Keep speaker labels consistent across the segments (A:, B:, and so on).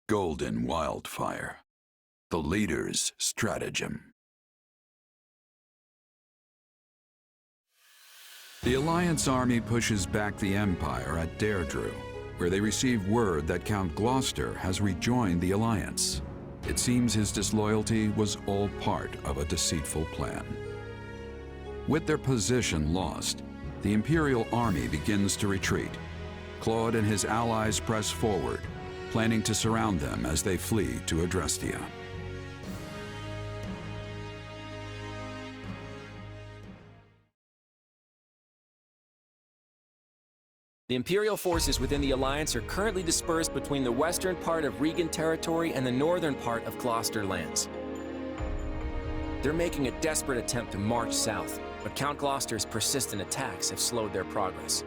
A: Golden Wildfire. The leader's stratagem. The Alliance army pushes back the Empire at Deirdre, where they receive word that Count Gloucester has rejoined the Alliance. It seems his disloyalty was all part of a deceitful plan. With their position lost, the Imperial army begins to retreat. Claude and his allies press forward, planning to surround them as they flee to Adrestia.
B: The Imperial forces within the Alliance are currently dispersed between the western part of Regan territory and the northern part of Gloucester lands. They're making a desperate attempt to march south, but Count Gloucester's persistent attacks have slowed their progress.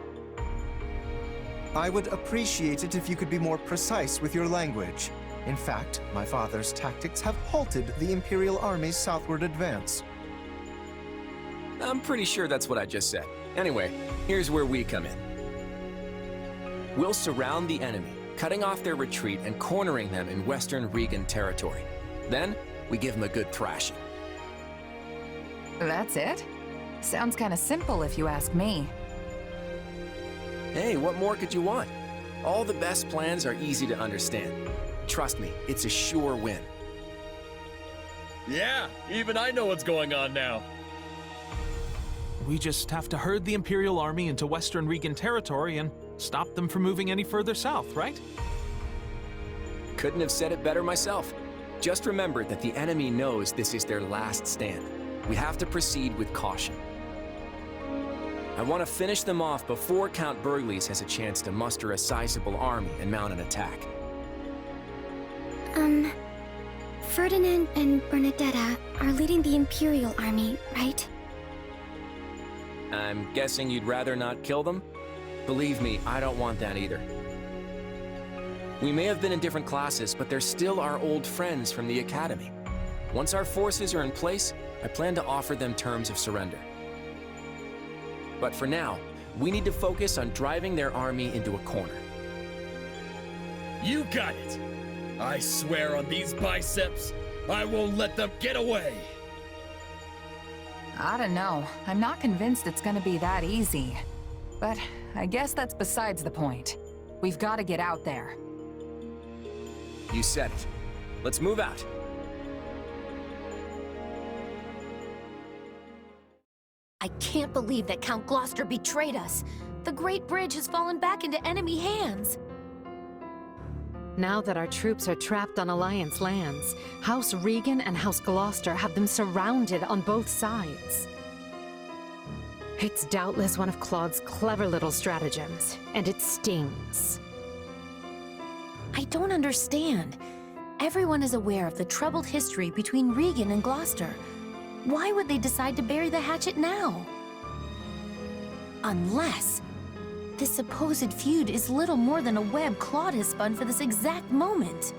C: I would appreciate it if you could be more precise with your language. In fact, my father's tactics have halted the Imperial Army's southward advance.
B: I'm pretty sure that's what I just said. Anyway, here's where we come in. We'll surround the enemy, cutting off their retreat and cornering them in western Regan territory. Then, we give them a good thrashing.
D: That's it? Sounds kinda simple if you ask me.
B: Hey, what more could you want? All the best plans are easy to understand. Trust me, it's a sure win.
E: Yeah, even I know what's going on now.
F: We just have to herd the Imperial Army into western Regan territory and stop them from moving any further south, right?
B: Couldn't have said it better myself. Just remember that the enemy knows this is their last stand. We have to proceed with caution. I want to finish them off before Count Burghley's has a chance to muster a sizable army and mount an attack.
G: Ferdinand and Bernadetta are leading the Imperial Army, right?
B: I'm guessing you'd rather not kill them? Believe me, I don't want that either. We may have been in different classes, but they're still our old friends from the Academy. Once our forces are in place, I plan to offer them terms of surrender. But for now, we need to focus on driving their army into a corner.
E: You got it! I swear on these biceps, I won't let them get away!
D: I don't know. I'm not convinced it's gonna be that easy. But I guess that's besides the point. We've got to get out there.
B: You said it. Let's move out.
G: I can't believe that Count Gloucester betrayed us. The Great Bridge has fallen back into enemy hands.
H: Now that our troops are trapped on Alliance lands, House Regan and House Gloucester have them surrounded on both sides. It's doubtless one of Claude's clever little stratagems, and it stings.
G: I don't understand. Everyone is aware of the troubled history between Regan and Gloucester. Why would they decide to bury the hatchet now? Unless this supposed feud is little more than a web Claude has spun for this exact moment.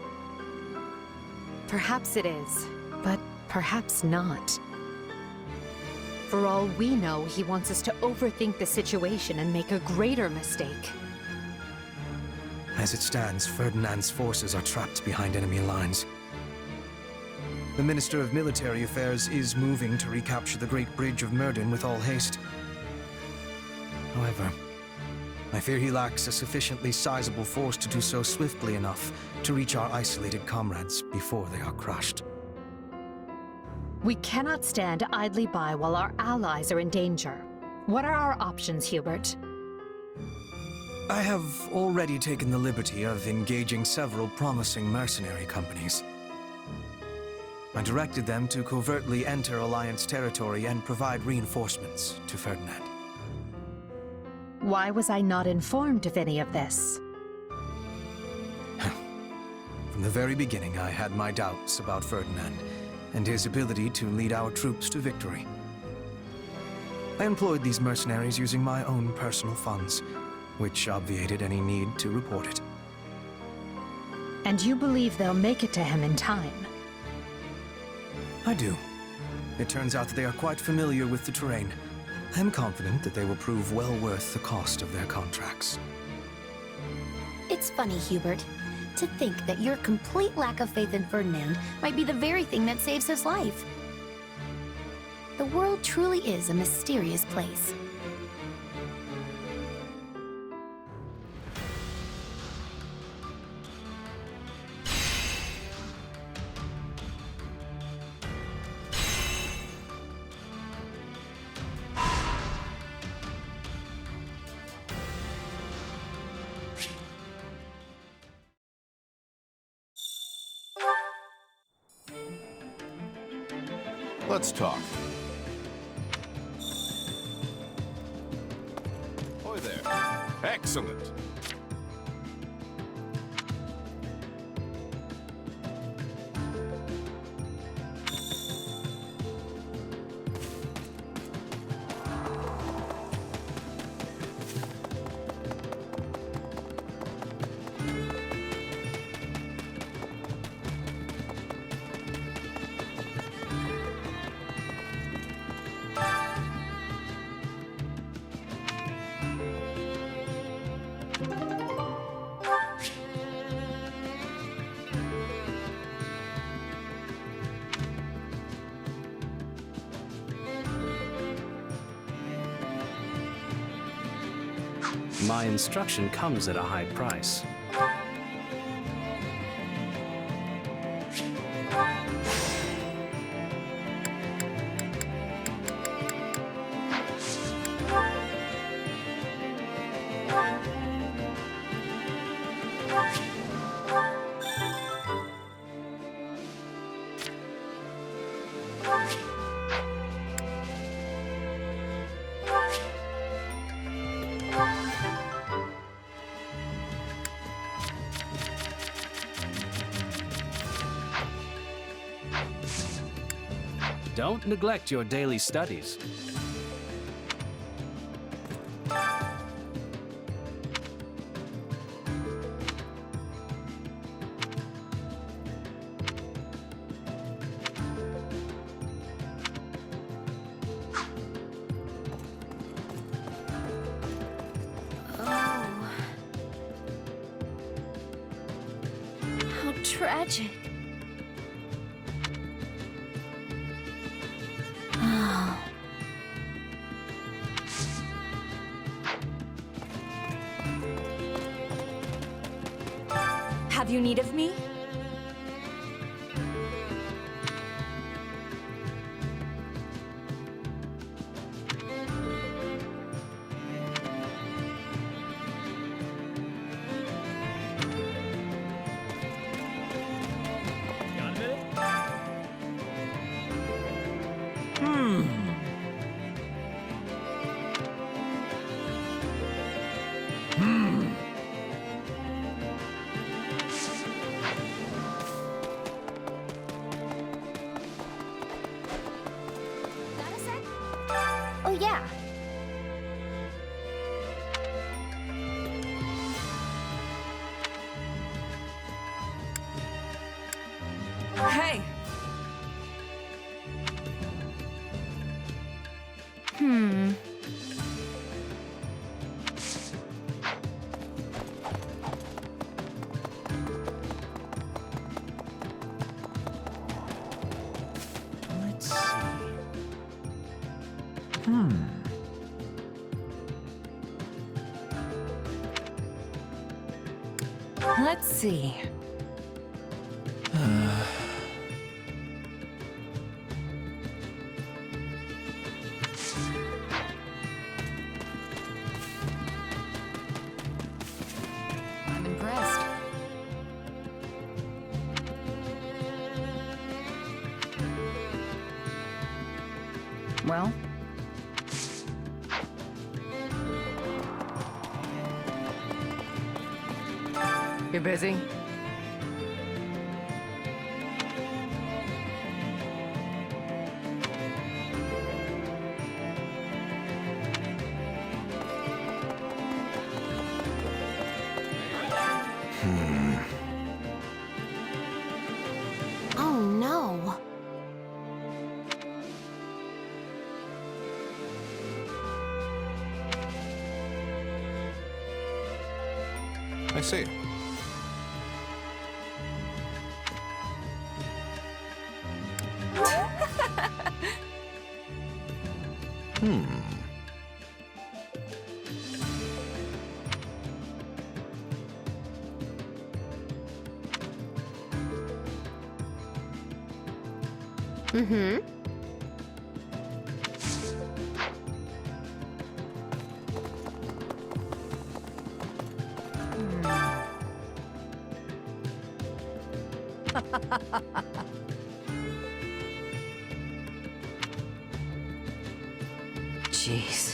H: Perhaps it is, but perhaps not. For all we know, he wants us to overthink the situation and make a greater mistake.
C: As it stands, Ferdinand's forces are trapped behind enemy lines. The Minister of Military Affairs is moving to recapture the Great Bridge of Myrddin with all haste. However, I fear he lacks a sufficiently sizable force to do so swiftly enough to reach our isolated comrades before they are crushed.
H: We cannot stand idly by while our allies are in danger. What are our options, Hubert?
C: I have already taken the liberty of engaging several promising mercenary companies. I directed them to covertly enter Alliance territory and provide reinforcements to Ferdinand.
H: Why was I not informed of any of this?
C: From the very beginning, I had my doubts about Ferdinand and his ability to lead our troops to victory. I employed these mercenaries using my own personal funds, which obviated any need to report it.
H: And you believe they'll make it to him in time?
C: I do. It turns out that they are quite familiar with the terrain. I am confident that they will prove well worth the cost of their contracts.
G: It's funny, Hubert. To think that your complete lack of faith in Ferdinand might be the very thing that saves his life. The world truly is a mysterious place.
I: Let's talk. Ahoy there. Excellent.
J: My instruction comes at a high price. Don't neglect your daily studies.
G: Oh. How tragic.
K: Have you need of me?
E: Got a minute?
G: Got a sec? Oh, yeah.
D: Hey!
F: Let's see.
D: Let's see. I'm impressed. Well? You busy?
G: Oh, no.
I: I see.
H: Mm-hmm.
D: Jeez.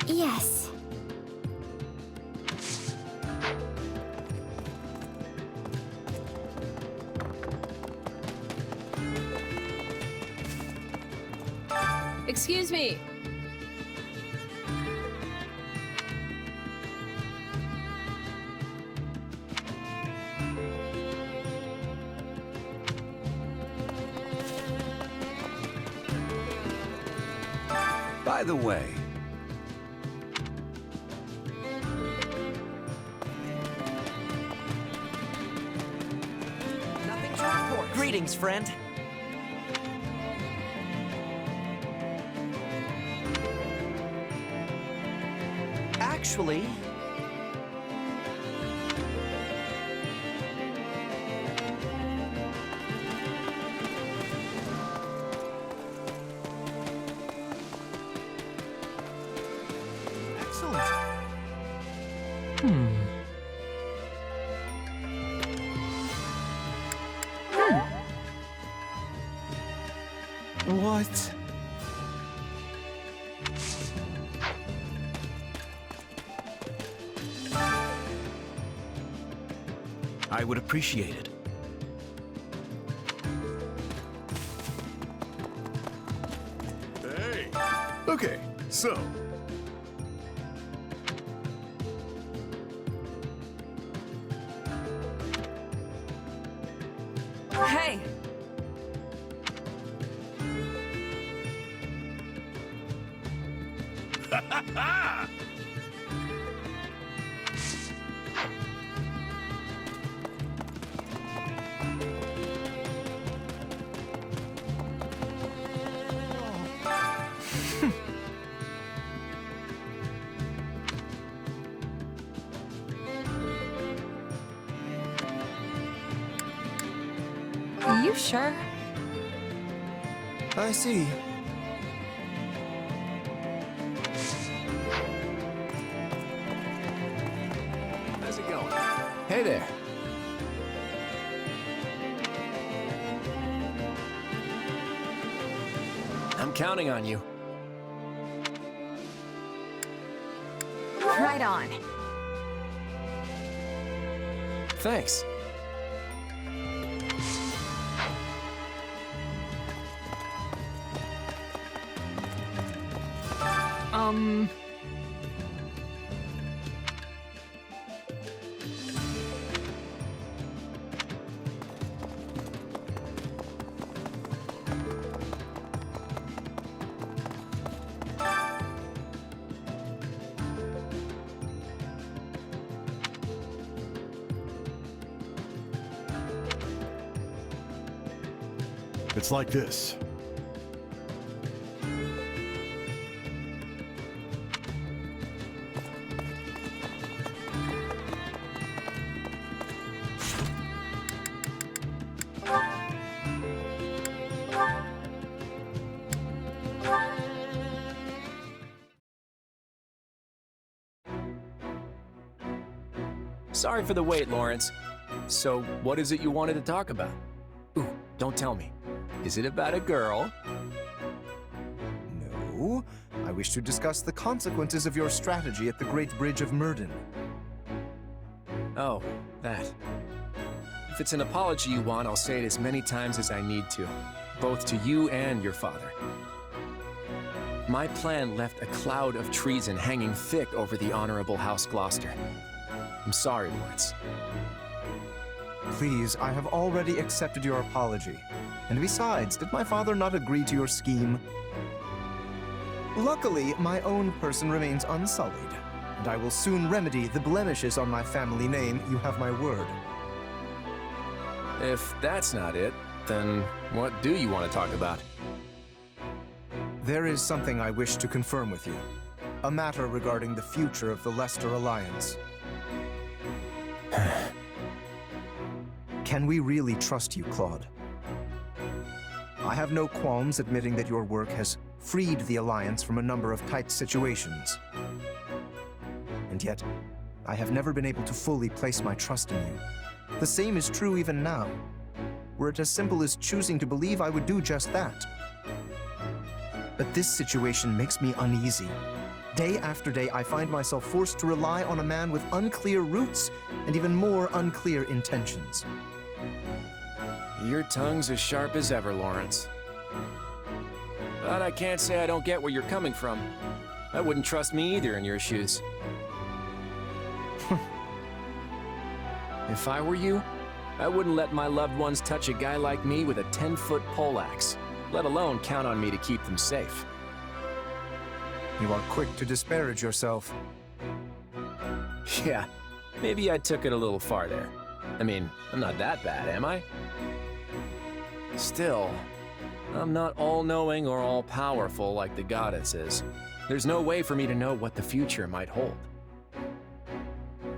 G: Yes.
K: Excuse me.
L: By the way,
M: Nothing to report. Greetings, friend. Actually...
F: Excellent.
L: what?
M: I would appreciate it.
I: Hey! Okay, so,
D: Hey! Are you sure?
C: I see.
B: How's it going? Hey there. I'm counting on you.
D: Right on.
B: Thanks.
I: it's like this.
B: Sorry for the wait, Lawrence. So, what is it you wanted to talk about? Ooh, don't tell me. Is it about a girl?
N: No. I wish to discuss the consequences of your strategy at the Great Bridge of Myrden.
B: Oh, that. If it's an apology you want, I'll say it as many times as I need to, both to you and your father. My plan left a cloud of treason hanging thick over the Honorable House Gloucester. I'm sorry, Lawrence.
N: Please, I have already accepted your apology. And besides, did my father not agree to your scheme? Luckily, my own person remains unsullied, and I will soon remedy the blemishes on my family name, you have my word.
B: If that's not it, then what do you want to talk about?
N: There is something I wish to confirm with you. A matter regarding the future of the Leicester Alliance. Can we really trust you, Claude? I have no qualms admitting that your work has freed the Alliance from a number of tight situations. And yet, I have never been able to fully place my trust in you. The same is true even now. Were it as simple as choosing to believe, I would do just that. But this situation makes me uneasy. Day after day, I find myself forced to rely on a man with unclear roots and even more unclear intentions.
B: Your tongue's as sharp as ever, Lawrence. But I can't say I don't get where you're coming from. I wouldn't trust me either in your shoes. If I were you, I wouldn't let my loved ones touch a guy like me with a 10-foot poleaxe, let alone count on me to keep them safe.
N: You are quick to disparage yourself.
B: Yeah, maybe I took it a little far there. I mean, I'm not that bad, am I? Still, I'm not all-knowing or all-powerful like the goddess is. There's no way for me to know what the future might hold.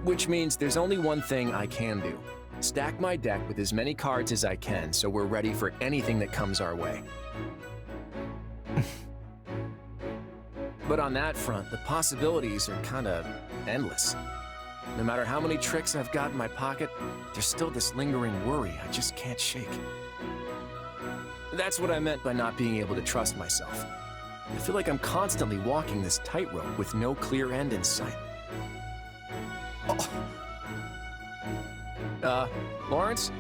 B: Which means there's only one thing I can do. Stack my deck with as many cards as I can so we're ready for anything that comes our way. But on that front, the possibilities are kinda endless. No matter how many tricks I've got in my pocket, there's still this lingering worry I just can't shake. That's what I meant by not being able to trust myself. I feel like I'm constantly walking this tightrope with no clear end in sight. Lawrence?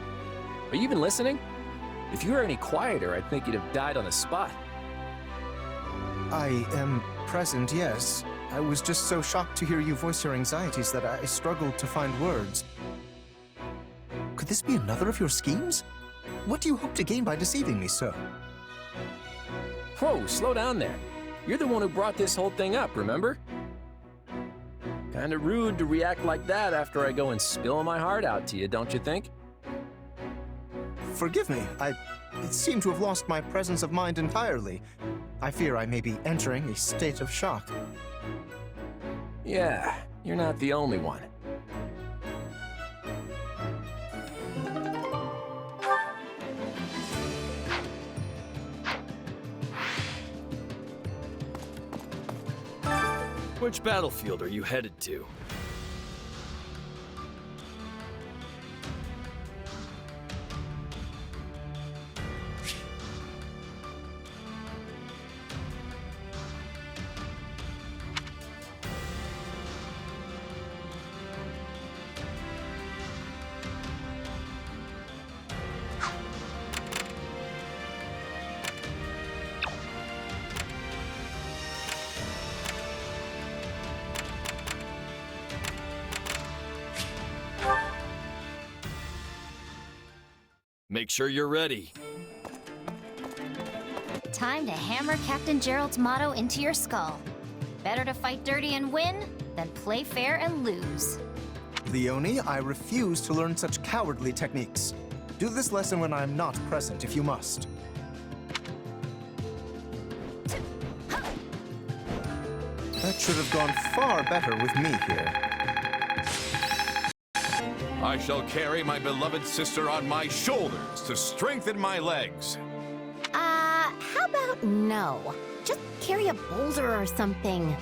B: Are you even listening? If you were any quieter, I'd think you'd have died on the spot.
N: I am present, yes. I was just so shocked to hear you voice your anxieties that I struggled to find words. Could this be another of your schemes? What do you hope to gain by deceiving me so?
B: Whoa, slow down there. You're the one who brought this whole thing up, remember? Kinda rude to react like that after I go and spill my heart out to you, don't you think?
N: Forgive me, I seem to have lost my presence of mind entirely. I fear I may be entering a state of shock.
B: Yeah, you're not the only one.
E: Which battlefield are you headed to? Make sure you're ready.
G: Time to hammer Captain Gerald's motto into your skull. Better to fight dirty and win than play fair and lose.
N: Leonie, I refuse to learn such cowardly techniques. Do this lesson when I am not present, if you must. That should have gone far better with me here.
O: I shall carry my beloved sister on my shoulders to strengthen my legs.
G: How about no? Just carry a boulder or something.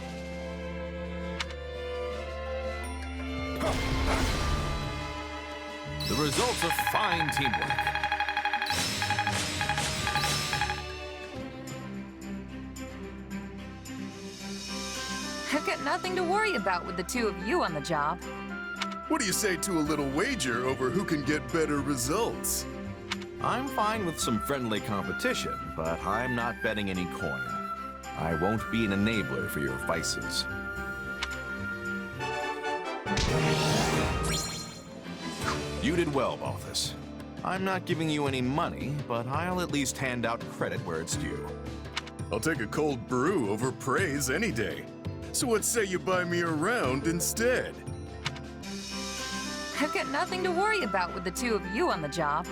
O: The results of fine teamwork.
D: I've got nothing to worry about with the two of you on the job.
I: What do you say to a little wager over who can get better results?
O: I'm fine with some friendly competition, but I'm not betting any coin. I won't be an enabler for your vices. You did well, Balthus. I'm not giving you any money, but I'll at least hand out credit where it's due.
I: I'll take a cold brew over praise any day. So what say you buy me a round instead?
D: I've got nothing to worry about with the two of you on the job.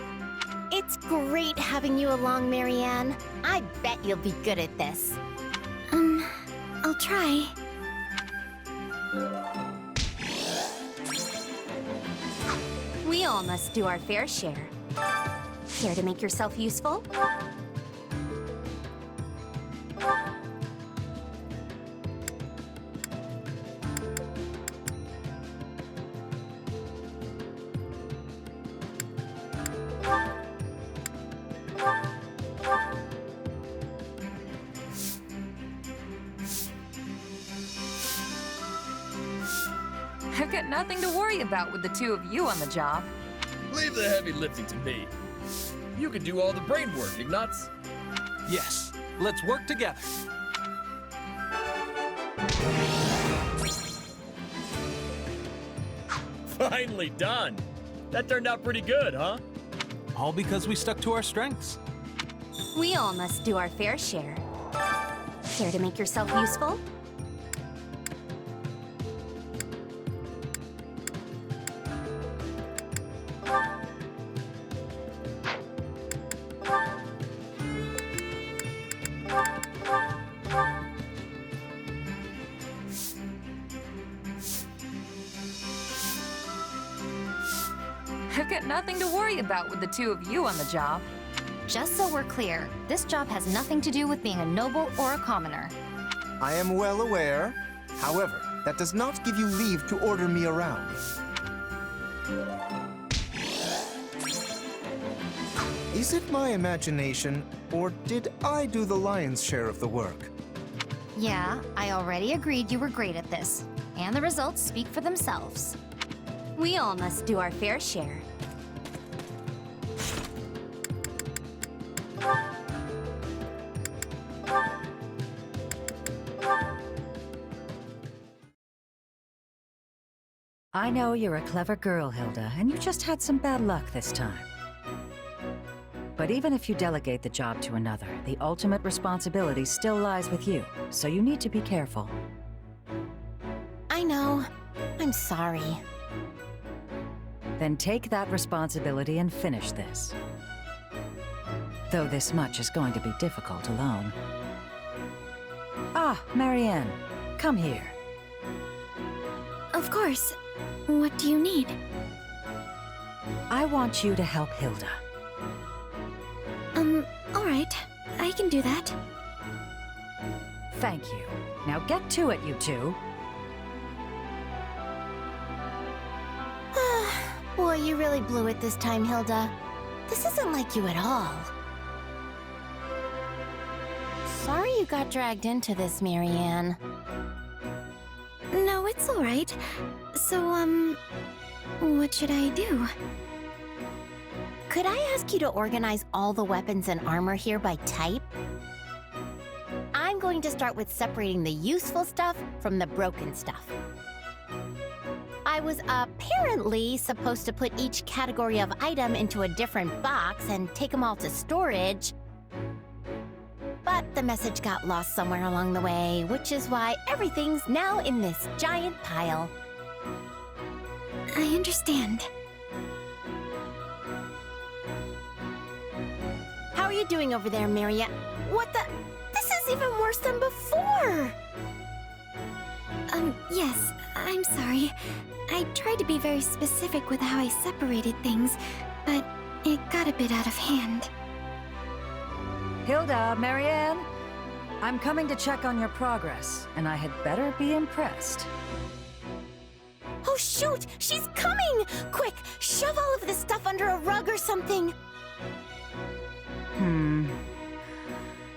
G: It's great having you along, Marianne. I bet you'll be good at this. I'll try. We all must do our fair share. Care to make yourself useful?
D: I've got nothing to worry about with the two of you on the job.
E: Leave the heavy lifting to me. You can do all the brain work, Ignatz.
F: Yes, let's work together.
E: Finally done. That turned out pretty good, huh?
F: All because we stuck to our strengths.
G: We all must do our fair share. Care to make yourself useful?
D: I've got nothing to worry about with the two of you on the job.
G: Just so we're clear, this job has nothing to do with being a noble or a commoner.
N: I am well aware. However, that does not give you leave to order me around. Is it my imagination, or did I do the lion's share of the work?
G: Yeah, I already agreed you were great at this, and the results speak for themselves. We all must do our fair share.
P: I know you're a clever girl, Hilda, and you just had some bad luck this time. But even if you delegate the job to another, the ultimate responsibility still lies with you, so you need to be careful.
G: I know. I'm sorry.
P: Then take that responsibility and finish this. Though this much is going to be difficult alone. Ah, Marianne, come here.
G: Of course. What do you need?
P: I want you to help Hilda.
G: All right. I can do that.
P: Thank you. Now get to it, you two.
G: Boy, you really blew it this time, Hilda. This isn't like you at all. Sorry you got dragged into this, Marianne. No, it's all right. So, what should I do? Could I ask you to organize all the weapons and armor here by type? I'm going to start with separating the useful stuff from the broken stuff. I was apparently supposed to put each category of item into a different box and take them all to storage. But the message got lost somewhere along the way, which is why everything's now in this giant pile. I understand. How are you doing over there, Marianne? What the? This is even worse than before!
Q: Yes, I'm sorry. I tried to be very specific with how I separated things, but it got a bit out of hand.
P: Hilda, Marianne, I'm coming to check on your progress, and I had better be impressed.
G: Oh shoot! She's coming! Quick, shove all of this stuff under a rug or something.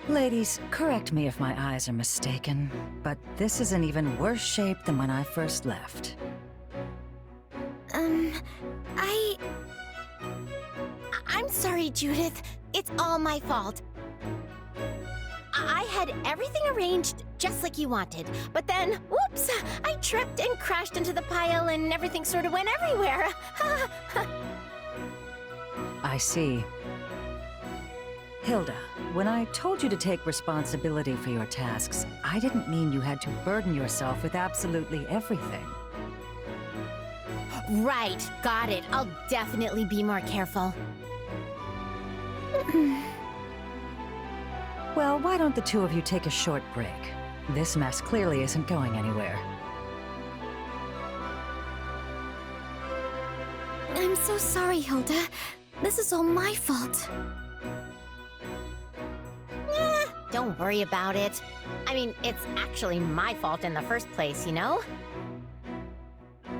P: Ladies, correct me if my eyes are mistaken, but this is in even worse shape than when I first left.
G: I'm sorry, Judith. It's all my fault. I had everything arranged just like you wanted, but then, whoops, I tripped and crashed into the pile and everything sort of went everywhere.
P: I see. Hilda, when I told you to take responsibility for your tasks, I didn't mean you had to burden yourself with absolutely everything.
G: Right, got it. I'll definitely be more careful.
P: Well, why don't the two of you take a short break? This mess clearly isn't going anywhere.
Q: I'm so sorry, Hilda. This is all my fault.
G: Don't worry about it. I mean, it's actually my fault in the first place, you know?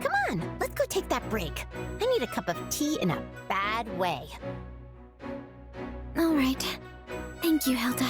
G: Come on, let's go take that break. I need a cup of tea in a bad way.
Q: All right. Thank you, Hilda.